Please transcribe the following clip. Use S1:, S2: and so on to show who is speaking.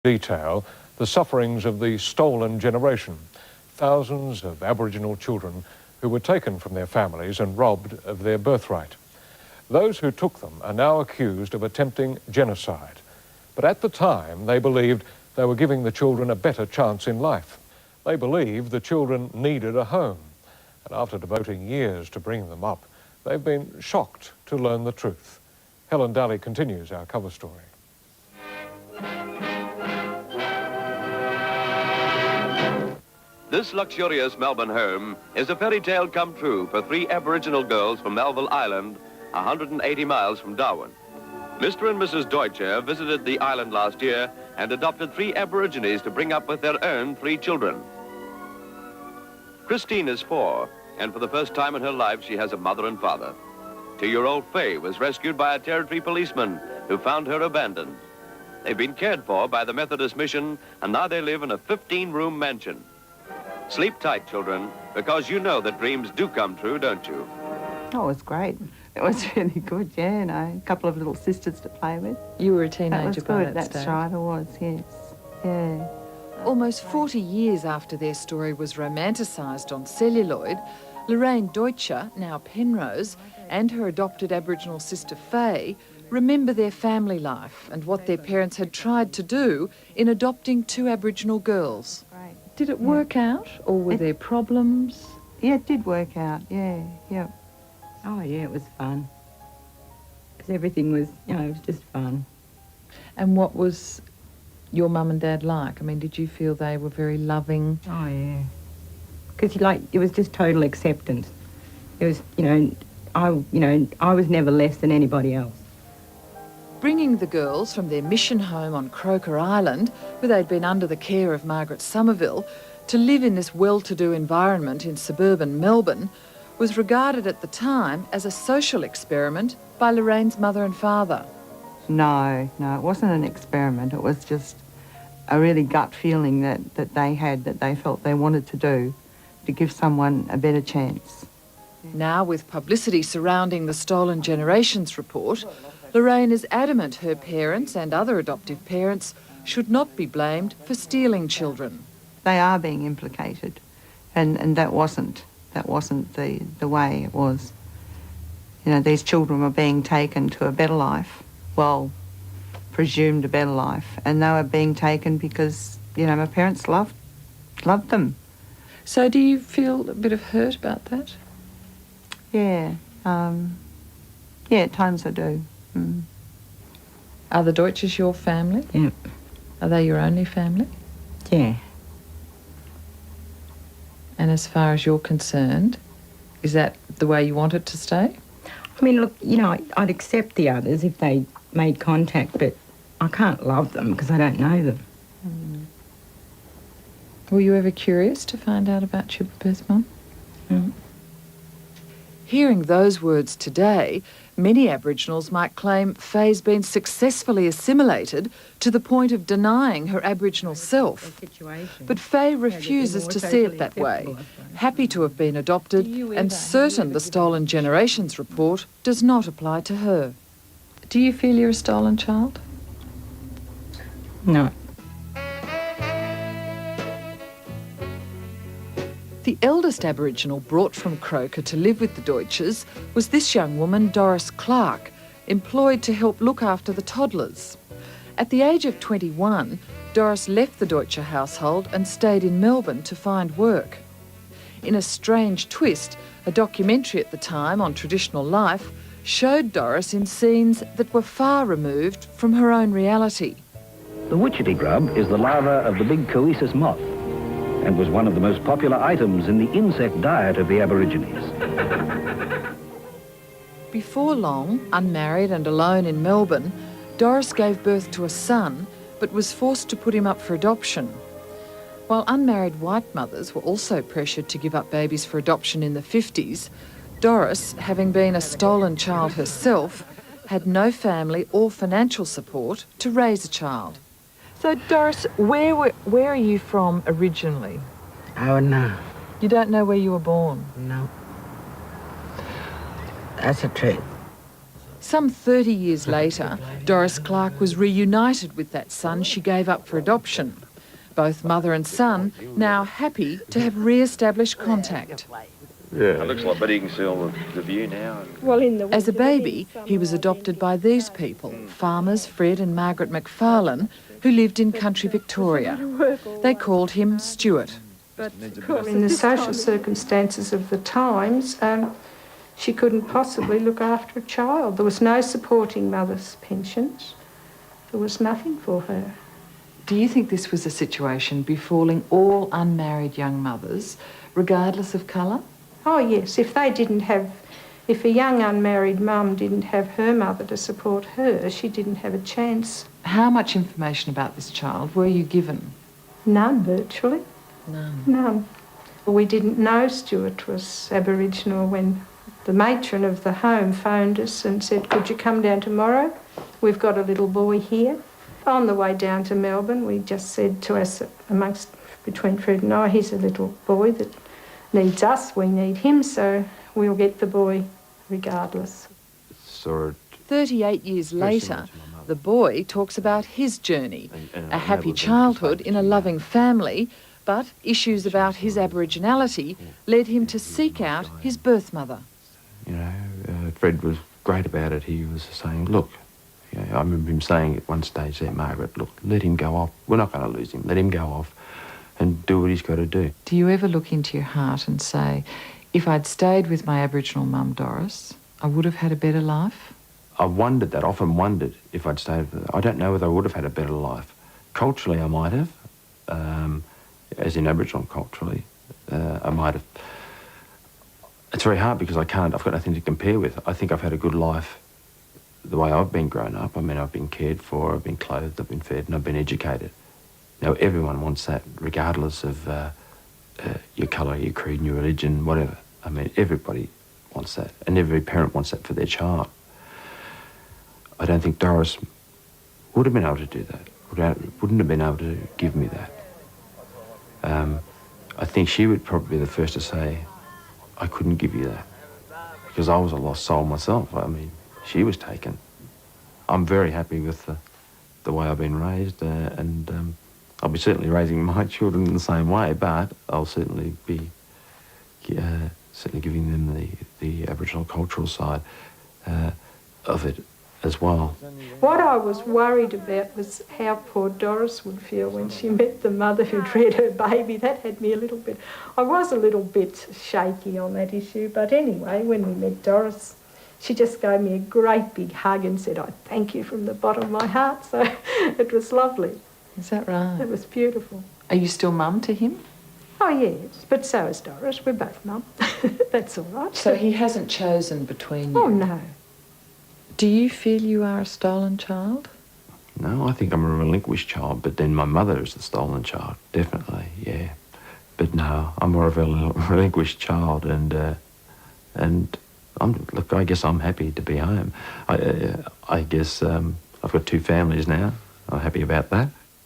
S1: detail the sufferings of the stolen generation, thousands of Aboriginal children who were taken from their families and robbed of their birthright. Those who took them are now accused of attempting genocide. But at the time, they believed they were giving the children a better chance in life. They believed the children needed a home. And after devoting years to bring them up, they've been shocked to learn the truth. Helen Daly continues our cover story.
S2: This luxurious Melbourne home is a fairy tale come true for 3 Aboriginal girls from Melville Island, 180 miles from Darwin. Mr. and Mrs. Deutscher visited the island last year and adopted 3 Aborigines to bring up with their own 3 children. Christine is 4, and for the first time in her life, she has a mother and father. 2-year-old Faye was rescued by a territory policeman who found her abandoned. They've been cared for by the Methodist Mission, and now they live in a 15-room mansion. Sleep tight, children, because you know that dreams do come true, don't you?
S3: Oh, it was great. It was really good, yeah, you know, a couple of little sisters to play with.
S4: You were a teenager by that
S3: That's
S4: stage.
S3: right, I was, yes, yeah.
S4: Almost 40 years after their story was romanticised on celluloid, Lorraine Deutscher, now Penrose, and her adopted Aboriginal sister Faye remember their family life and what their parents had tried to do in adopting 2 Aboriginal girls. Did it work out, or were there problems?
S3: Yeah, it did work out, yeah.
S5: Oh, yeah, it was fun. Because everything was, you know, it was just fun.
S4: And what was your mum and dad like? I mean, did you feel they were very loving?
S5: Oh, yeah. Because, it was just total acceptance. It was, I was never less than anybody else.
S4: Bringing the girls from their mission home on Croker Island, where they'd been under the care of Margaret Somerville, to live in this well-to-do environment in suburban Melbourne was regarded at the time as a social experiment by Lorraine's mother and father.
S3: No, it wasn't an experiment. It was just a really gut feeling that they had, that they felt they wanted to do, to give someone a better chance.
S4: Now, with publicity surrounding the Stolen Generations report, Lorraine is adamant her parents and other adoptive parents should not be blamed for stealing children.
S3: They are being implicated, and that wasn't the way it was. You know, these children were being taken to a better life, well, presumed a better life, and they were being taken because, my parents loved them.
S4: So do you feel a bit of hurt about that?
S3: Yeah, at times I do. Mm.
S4: Are the Deutschers your family?
S5: Yeah.
S4: Are they your only family?
S5: Yeah.
S4: And as far as you're concerned, is that the way you want it to stay?
S5: I mean, look, I'd accept the others if they made contact, but I can't love them because I don't know them.
S4: Mm. Were you ever curious to find out about your birth mum?
S5: Mm.
S4: Hearing those words today, many Aboriginals might claim Faye's been successfully assimilated to the point of denying her Aboriginal self. But Faye refuses to see it that way, happy to have been adopted and certain the Stolen Generations report does not apply to her. Do you feel you're a stolen child?
S5: No.
S4: The eldest Aboriginal brought from Croker to live with the Deutschers was this young woman, Doris Clark, employed to help look after the toddlers. At the age of 21, Doris left the Deutscher household and stayed in Melbourne to find work. In a strange twist, a documentary at the time on traditional life showed Doris in scenes that were far removed from her own reality.
S6: The witchetty grub is the larva of the big Coesus moth, and was one of the most popular items in the insect diet of the Aborigines.
S4: Before long, unmarried and alone in Melbourne, Doris gave birth to a son, but was forced to put him up for adoption. While unmarried white mothers were also pressured to give up babies for adoption in the 50s, Doris, having been a stolen child herself, had no family or financial support to raise a child. So, Doris, where are you from originally?
S5: Oh, no.
S4: You don't know where you were born?
S5: No. That's a truth.
S4: Some 30 years later, Doris Clark was reunited with that son she gave up for adoption. Both mother and son now happy to have re-established contact.
S7: Yeah. It looks like, but you can see all the view now.
S8: Well, in the
S4: As a baby, he was adopted by these people, farmers Fred and Margaret McFarlane, who lived in country Victoria. They called him Stuart.
S8: But in the social circumstances of the times, she couldn't possibly look after a child. There was no supporting mother's pensions. There was nothing for her.
S4: Do you think this was a situation befalling all unmarried young mothers, regardless of colour?
S8: Oh yes, if a young unmarried mum didn't have her mother to support her, she didn't have a chance.
S4: How much information about this child were you given?
S8: None, virtually.
S4: None.
S8: We didn't know Stuart was Aboriginal when the matron of the home phoned us and said, could you come down tomorrow? We've got a little boy here. On the way down to Melbourne, we just said to us between Fred and I, he's a little boy that needs us, we need him, so we'll get the boy regardless.
S4: 38 years later, the boy talks about his journey, a happy childhood in a loving family, but issues about his Aboriginality led him to seek out his birth mother.
S7: You know, Fred was great about it. He was saying, look, you know, I remember him saying at one stage there, Margaret, look, let him go off. We're not going to lose him. Let him go off and do what he's got to do.
S4: Do you ever look into your heart and say, if I'd stayed with my Aboriginal mum, Doris, I would have had a better life?
S7: I've wondered that, often wondered if I'd stayed with her. I don't know whether I would have had a better life. Culturally, I might have, as in Aboriginal culturally, I might have. It's very hard because I've got nothing to compare with. I think I've had a good life the way I've been grown up. I mean, I've been cared for, I've been clothed, I've been fed, and I've been educated. Now, everyone wants that, regardless of your colour, your creed, your religion, whatever. I mean, everybody wants that, and every parent wants that for their child. I don't think Doris would have been able to do that, wouldn't have been able to give me that. I think she would probably be the first to say, I couldn't give you that, because I was a lost soul myself. I mean, she was taken. I'm very happy with the way I've been raised, and I'll be certainly raising my children in the same way, but I'll certainly be giving them the Aboriginal cultural side of it as well.
S8: What I was worried about was how poor Doris would feel when she met the mother who'd read her baby. That had me I was a little bit shaky on that issue, but anyway, when we met Doris, she just gave me a great big hug and said, I thank you from the bottom of my heart, so it was lovely.
S4: Is that right?
S8: It was beautiful.
S4: Are you still mum to him?
S8: Oh, yes, but so is Doris. We're both mum. That's all right.
S4: So he hasn't chosen between you?
S8: Oh, no.
S4: Do you feel you are a stolen child?
S7: No, I think I'm a relinquished child, but then my mother is the stolen child, definitely, yeah. But no, I'm more of a relinquished child, and I guess I'm happy to be home. I guess I've got two families now. I'm happy about that.